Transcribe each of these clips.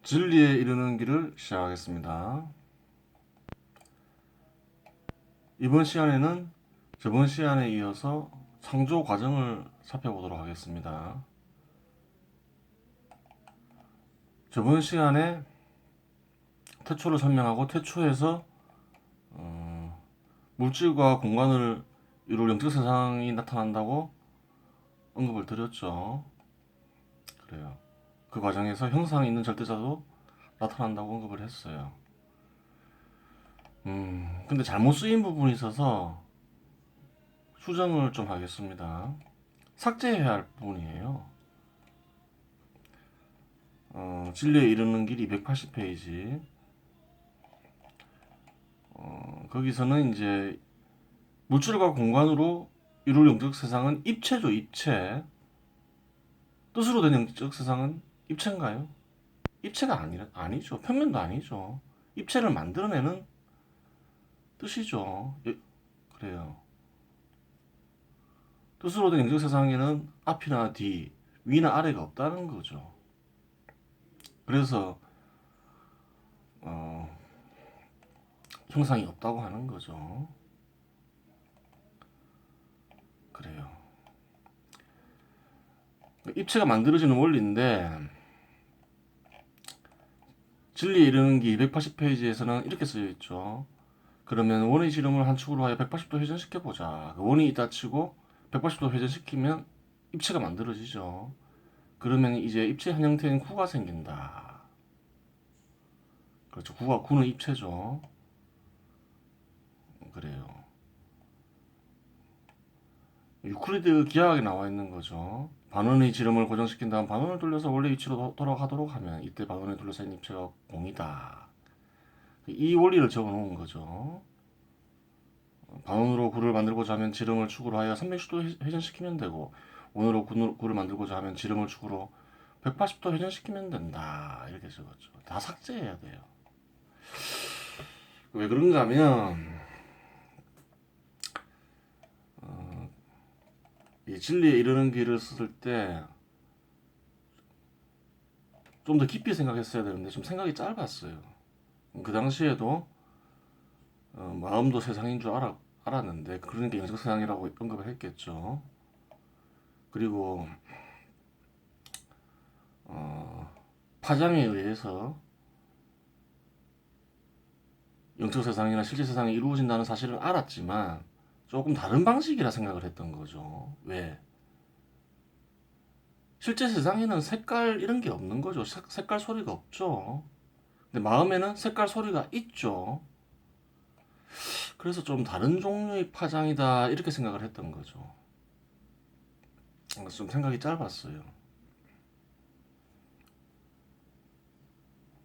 진리에 이르는 길을 시작하겠습니다. 이번 시간에는 저번 시간에 이어서 창조 과정을 살펴보도록 하겠습니다. 저번 시간에 태초를 설명하고 태초에서 물질과 공간을 이룰 영적 세상이 나타난다고 언급을 드렸죠. 그래요. 그 과정에서 형상이 있는 절대자도 나타난다고 언급을 했어요. 근데 잘못 쓰인 부분이 있어서 수정을 좀 하겠습니다. 삭제해야 할 부분이에요. 진리에 이르는 길 280페이지. 거기서는 이제 물질과 공간으로 이룰 영적 세상은 입체죠, 입체. 뜻으로 된 영적 세상은 입체인가요? 입체가 아니죠. 평면도 아니죠. 입체를 만들어내는 뜻이죠. 그래요. 뜻으로 된 영적 세상에는 앞이나 뒤, 위나 아래가 없다는 거죠. 그래서 형상이 없다고 하는 거죠. 그래요. 입체가 만들어지는 원리인데 진리에 이르는 길 280페이지에서는 이렇게 쓰여 있죠. 그러면 원의 지름을 한 축으로 하여 180도 회전시켜 보자. 원이 있다 치고 180도 회전시키면 입체가 만들어지죠. 그러면 이제 입체 한 형태인 구가 생긴다. 그렇죠. 구는 입체죠. 그래요. 유클리드 기하학에 나와 있는 거죠. 반원의 지름을 고정시킨 다음 반원을 돌려서 원래 위치로 돌아가도록 하면 이때 반원에 둘러싸인 입체가 공이다. 이 원리를 적어 놓은 거죠. 반원으로 구를 만들고자 하면 지름을 축으로 하여 360도 회전시키면 되고 원으로 구를 만들고자 하면 지름을 축으로 180도 회전시키면 된다. 이렇게 적었죠. 다 삭제해야 돼요. 왜 그런가 하면 이 진리에 이르는 길을 쓸 때 좀 더 깊이 생각했어야 되는데 좀 생각이 짧았어요. 그 당시에도 마음도 세상인 줄 알았는데 그러니까 영적 세상이라고 언급을 했겠죠. 그리고 파장에 의해서 영적 세상이나 실제 세상이 이루어진다는 사실을 알았지만 조금 다른 방식이라 생각을 했던 거죠. 왜? 실제 세상에는 색깔 이런 게 없는 거죠. 색깔 소리가 없죠. 근데 마음에는 색깔 소리가 있죠. 그래서 좀 다른 종류의 파장이다 이렇게 생각을 했던 거죠. 그래서 좀 생각이 짧았어요.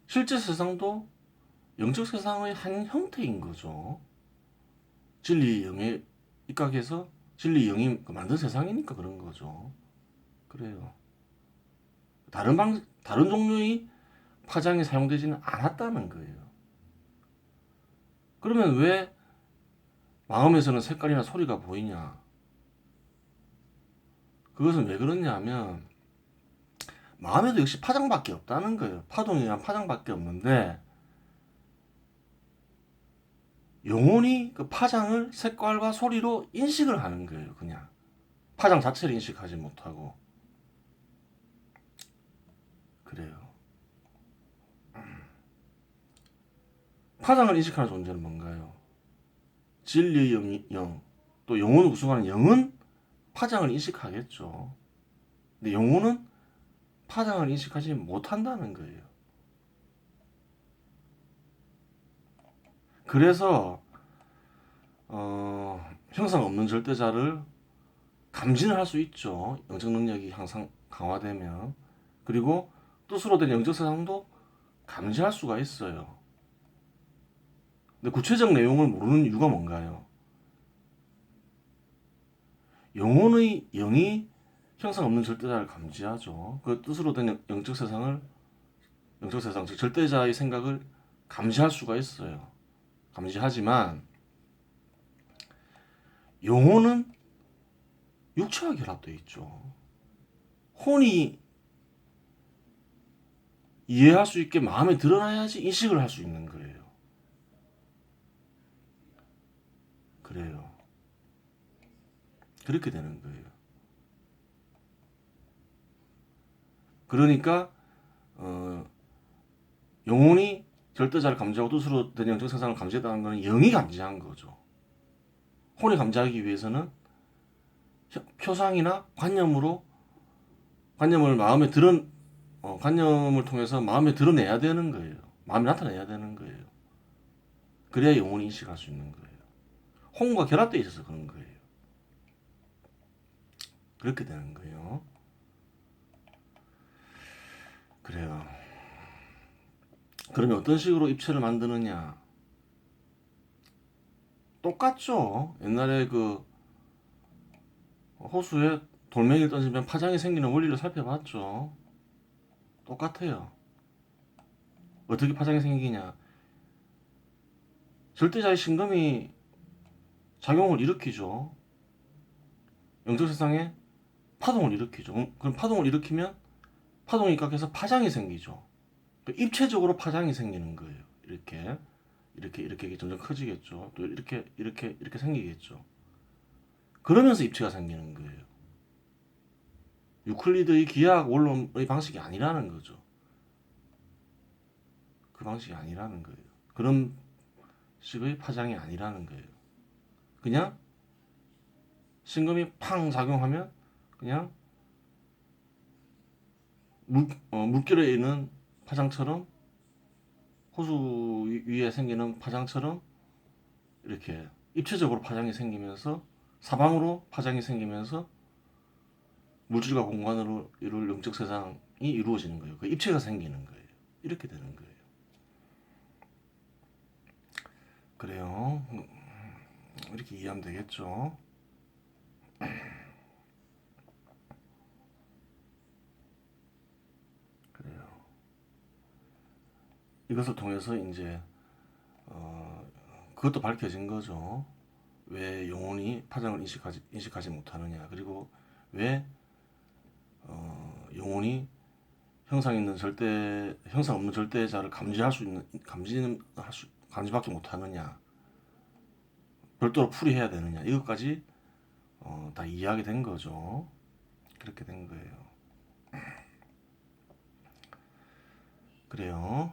실제 세상도 영적 세상의 한 형태인 거죠. 진리 영에 입각해서 진리 영이 만든 세상이니까 그런 거죠. 그래요. 다른 종류의 파장이 사용되지는 않았다는 거예요. 그러면 왜 마음에서는 색깔이나 소리가 보이냐? 그것은 왜 그러냐 하면 마음에도 역시 파장밖에 없다는 거예요. 파동이란 파장밖에 없는데 영혼이 그 파장을 색깔과 소리로 인식을 하는 거예요. 그냥 파장 자체를 인식하지 못하고 그래요. 파장을 인식하는 존재는 뭔가요? 진리의 영, 또 영혼을 구성하는 영은 파장을 인식하겠죠. 근데 영혼은 파장을 인식하지 못한다는 거예요. 그래서 형상 없는 절대자를 감지는 할 수 있죠. 영적 능력이 항상 강화되면. 그리고 뜻으로 된 영적 세상도 감지할 수가 있어요. 근데 구체적 내용을 모르는 이유가 뭔가요? 영혼의 영이 형상 없는 절대자를 감지하죠. 그 뜻으로 된 영적 세상, 즉 절대자의 생각을 감지할 수가 있어요. 감지하지만 영혼은 육체와 결합되어 있죠. 혼이 이해할 수 있게 마음에 드러나야지 인식을 할 수 있는 거예요. 그래요. 그렇게 되는 거예요. 그러니까 영혼이 절대자를 감지하고 뜻으로 된 영적 세상을 감지했다는 것은 영이 감지한 거죠. 혼이 감지하기 위해서는 표상이나 관념을 마음에 관념을 통해서 마음에 드러내야 되는 거예요. 마음에 나타내야 되는 거예요. 그래야 영혼이 인식할 수 있는 거예요. 혼과 결합되어 있어서 그런 거예요. 그렇게 되는 거예요. 그래요. 그러면 어떤 식으로 입체를 만드느냐? 똑같죠. 옛날에 그 호수에 돌멩이를 던지면 파장이 생기는 원리를 살펴봤죠. 똑같아요. 어떻게 파장이 생기냐? 절대자의 신금이 작용을 일으키죠. 영적 세상에 파동을 일으키죠. 그럼 파동을 일으키면 파동이 각해서 파장이 생기죠. 입체적으로 파장이 생기는 거예요. 이렇게 점점 커지겠죠. 또 이렇게 생기겠죠. 그러면서 입체가 생기는 거예요. 유클리드의 기하학 원론의 방식이 아니라는 거죠. 그 방식이 아니라는 거예요. 그런 식의 파장이 아니라는 거예요. 그냥 신금이 팡 작용하면 그냥 물결에 있는 파장처럼 호수 위에 생기는 파장처럼 이렇게 입체적으로 파장이 생기면서 사방으로 파장이 생기면서 물질과 공간으로 이룰 영적 세상이 이루어지는 거예요. 그 입체가 생기는 거예요. 이렇게 되는 거예요. 그래요. 이렇게 이해하면 되겠죠. 그래요. 이것을 통해서 이제 그것도 밝혀진 거죠. 왜 영혼이 파장을 인식하지 못하느냐. 그리고 왜 영혼이 형상 없는 절대자를 감지밖에 못하느냐. 별도로 풀이해야 되느냐. 이것까지 다 이해하게 된 거죠. 그렇게 된 거예요. 그래요.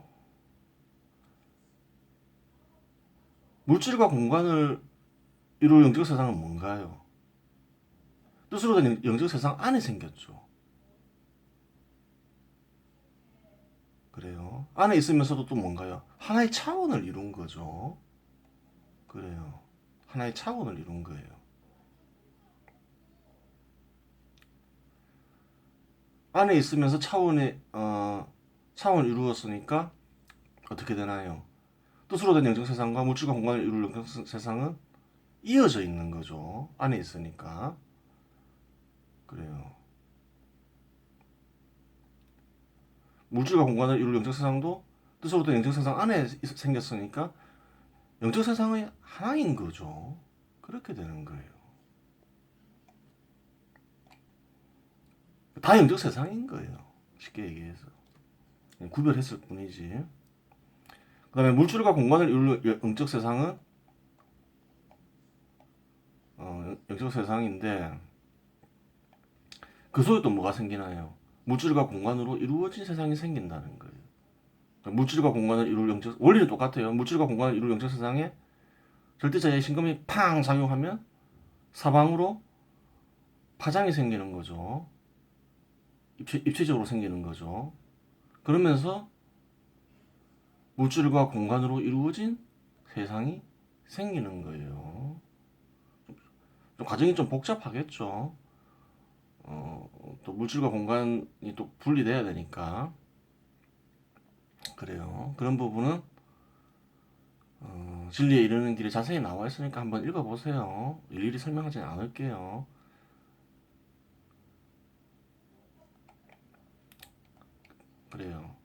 물질과 공간을 이룰 영적 세상은 뭔가요? 뜻으로 된 영적 세상 안에 생겼죠. 그래요. 안에 있으면서도 또 뭔가요? 하나의 차원을 이룬 거죠. 그래요. 하나의 차원을 이룬 거예요. 안에 있으면서 차원을 이루었으니까 어떻게 되나요? 뜻으로 된 영적 세상과 물질과 공간을 이룰 영적 세상은 이어져 있는 거죠. 안에 있으니까. 그래요. 물질과 공간을 이룰 영적 세상도 뜻으로 된 영적 세상 안에 생겼으니까 영적 세상의 하나인 거죠. 그렇게 되는 거예요. 다 영적 세상인 거예요. 쉽게 얘기해서. 구별했을 뿐이지. 그 다음에 물질과 공간을 이룰 영적 세상은 영적 세상인데 그 속에 또 뭐가 생기나요? 물질과 공간으로 이루어진 세상이 생긴다는 거예요. 그러니까 물질과 공간을 이룰 원리는 똑같아요. 물질과 공간을 이룰 영적 세상에 절대자의 신금이 팡 작용하면 사방으로 파장이 생기는 거죠. 입체적으로 생기는 거죠. 그러면서 물질과 공간으로 이루어진 세상이 생기는 거예요. 과정이 좀 복잡하겠죠. 또 물질과 공간이 또 분리돼야 되니까. 그래요. 그런 부분은 진리에 이르는 길에 자세히 나와 있으니까 한번 읽어보세요. 일일이 설명하지는 않을게요. 그래요.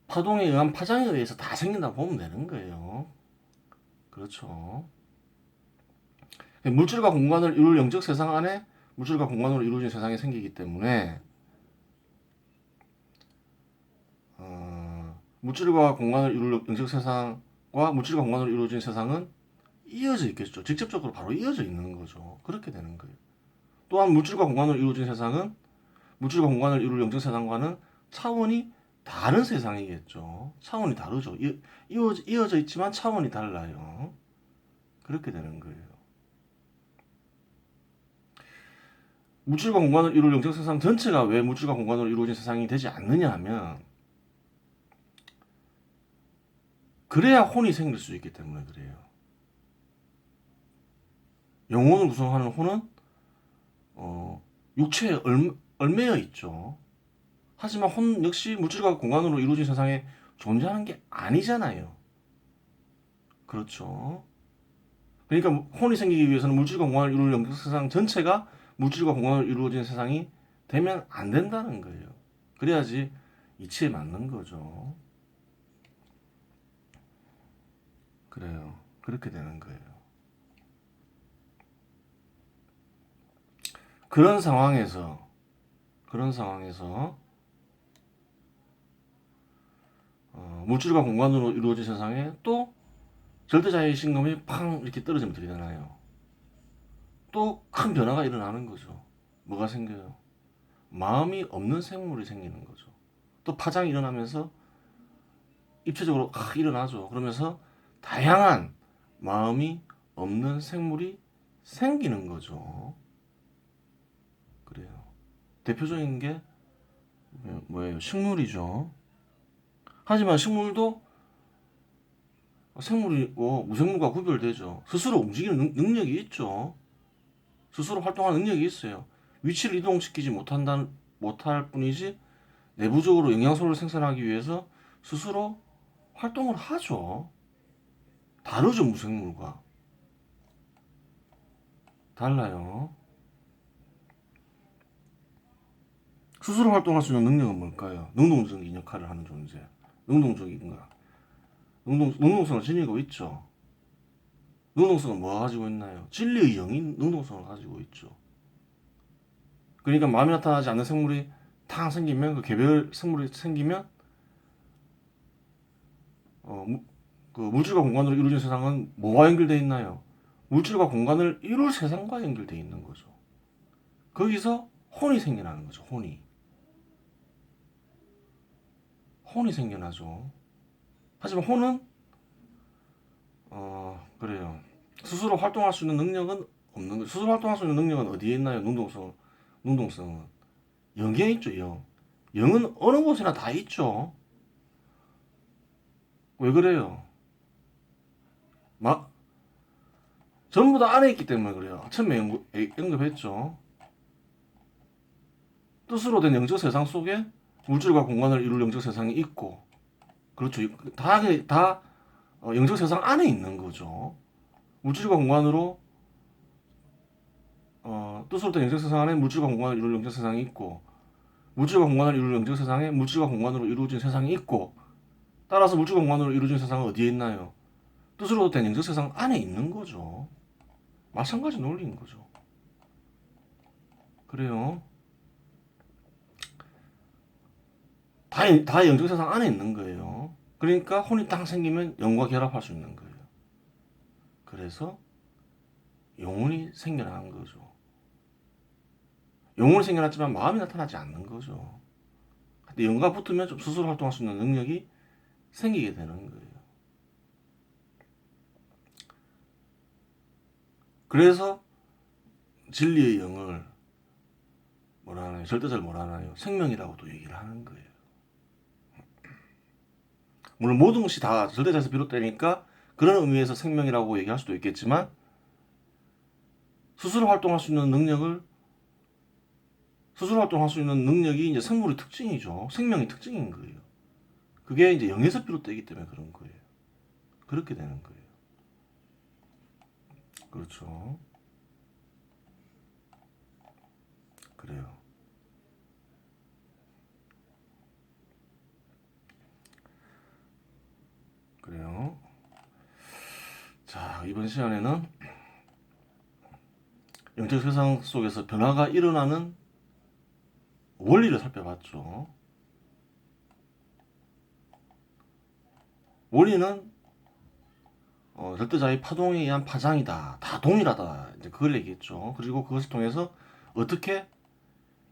파동에 의한 파장에 의해서 다 생긴다고 보면 되는 거예요. 그렇죠. 물질과 공간을 이룰 영적 세상 안에 물질과 공간으로 이루어진 세상이 생기기 때문에 물질과 공간을 이룰 영적 세상과 물질과 공간으로 이루어진 세상은 이어져 있겠죠. 직접적으로 바로 이어져 있는 거죠. 그렇게 되는 거예요. 또한 물질과 공간으로 이루어진 세상은 물질과 공간을 이룰 영적 세상과는 차원이 다른 세상이겠죠. 차원이 다르죠. 이어져 있지만 차원이 달라요. 그렇게 되는 거예요. 물질과 공간을 이룰 영적 세상 전체가 왜 물질과 공간으로 이루어진 세상이 되지 않느냐 하면 그래야 혼이 생길 수 있기 때문에 그래요. 영혼을 구성하는 혼은 육체에 얽매여 있죠. 하지만 혼 역시 물질과 공간으로 이루어진 세상에 존재하는 게 아니잖아요. 그렇죠. 그러니까 혼이 생기기 위해서는 물질과 공간을 이룰 영적 세상 전체가 물질과 공간으로 이루어진 세상이 되면 안 된다는 거예요. 그래야지 이치에 맞는 거죠. 그래요. 그렇게 되는 거예요. 그런 상황에서 물질과 공간으로 이루어진 세상에 또 절대자의 신금이 팡 이렇게 떨어지면 어떻게 되나요? 또 큰 변화가 일어나는 거죠. 뭐가 생겨요? 마음이 없는 생물이 생기는 거죠. 또 파장이 일어나면서 입체적으로 일어나죠. 그러면서 다양한 마음이 없는 생물이 생기는 거죠. 그래요. 대표적인 게 뭐예요? 식물이죠. 하지만 식물도 생물이고 무생물과 구별되죠. 스스로 움직이는 능력이 있죠. 스스로 활동하는 능력이 있어요. 위치를 이동시키지 못할 뿐이지 내부적으로 영양소를 생산하기 위해서 스스로 활동을 하죠. 다르죠, 무생물과. 달라요. 스스로 활동할 수 있는 능력은 뭘까요? 능동적인 역할을 하는 존재. 능동적인가? 능동성을 지니고 있죠. 능동성은 뭐가 가지고 있나요? 진리의 영인 능동성을 가지고 있죠. 그러니까 마음이 나타나지 않는 생물이 탕 생기면 그 개별 생물이 생기면 그 물질과 공간으로 이루어진 세상은 뭐와 연결되어 있나요? 물질과 공간을 이룰 세상과 연결되어 있는 거죠. 거기서 혼이 생겨나는 거죠. 혼이 생겨나죠. 하지만 혼은 그래요. 스스로 활동할 수 있는 능력은 없는 거죠. 스스로 활동할 수 있는 능력은 어디에 있나요? 능동성은 영에 있죠. 영은 어느 곳에나 다 있죠. 왜 그래요? 막 전부 다 안에 있기 때문에 그래요. 처음에 언급했죠. 뜻으로 된 영적 세상 속에 물질과 공간을 이룰 영적 세상이 있고, 그렇죠. 다 영적 세상 안에 있는 거죠. 물질과 공간으로 뜻으로 된 영적 세상 안에 물질과 공간을 이룰 영적 세상이 있고, 물질과 공간을 이룰 영적 세상에 물질과 공간으로 이루어진 세상이 있고, 따라서 물질과 공간으로 이루어진 세상은 어디에 있나요? 뜻으로 된 영적 세상 안에 있는 거죠. 마찬가지 논리인 거죠. 그래요. 다 영적 세상 안에 있는 거예요. 그러니까 혼이 딱 생기면 영과 결합할 수 있는 거예요. 그래서 영혼이 생겨나는 거죠. 영혼이 생겨났지만 마음이 나타나지 않는 거죠. 근데 영과 붙으면 좀 스스로 활동할 수 있는 능력이 생기게 되는 거예요. 그래서 진리의 영을 뭐라 하나요? 절대자를 뭐라 하나요? 생명이라고도 얘기를 하는 거예요. 물론 모든 것이 다 절대자에서 비롯되니까 그런 의미에서 생명이라고 얘기할 수도 있겠지만 스스로 활동할 수 있는 능력이 이제 생물의 특징이죠. 생명의 특징인 거예요. 그게 이제 영에서 비롯되기 때문에 그런 거예요. 그렇게 되는 거예요. 그렇죠. 그래요. 그래요. 자, 이번 시간에는 영적 세상 속에서 변화가 일어나는 원리를 살펴봤죠. 원리는 절대자의 파동에 의한 파장이다. 다 동일하다. 이제 그걸 얘기했죠. 그리고 그것을 통해서 어떻게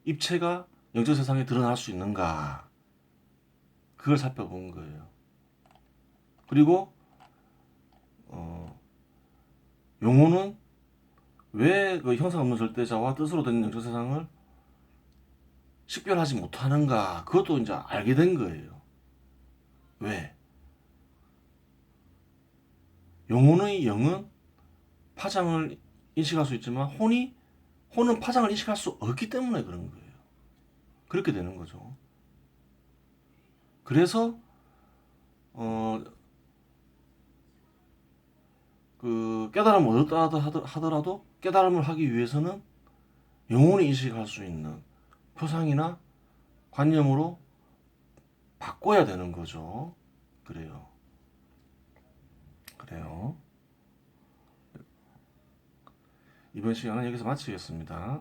입체가 영적 세상에 드러날 수 있는가. 그걸 살펴본 거예요. 그리고 용어는 왜 그 형상 없는 절대자와 뜻으로 된 영적 세상을 식별하지 못하는가. 그것도 이제 알게 된 거예요. 왜? 영혼의 영은 파장을 인식할 수 있지만 혼은 파장을 인식할 수 없기 때문에 그런 거예요. 그렇게 되는 거죠. 그래서 그 깨달음을 얻었다 하더라도 깨달음을 하기 위해서는 영혼이 인식할 수 있는 표상이나 관념으로 바꿔야 되는 거죠. 그래요. 이번 시간은 여기서 마치겠습니다.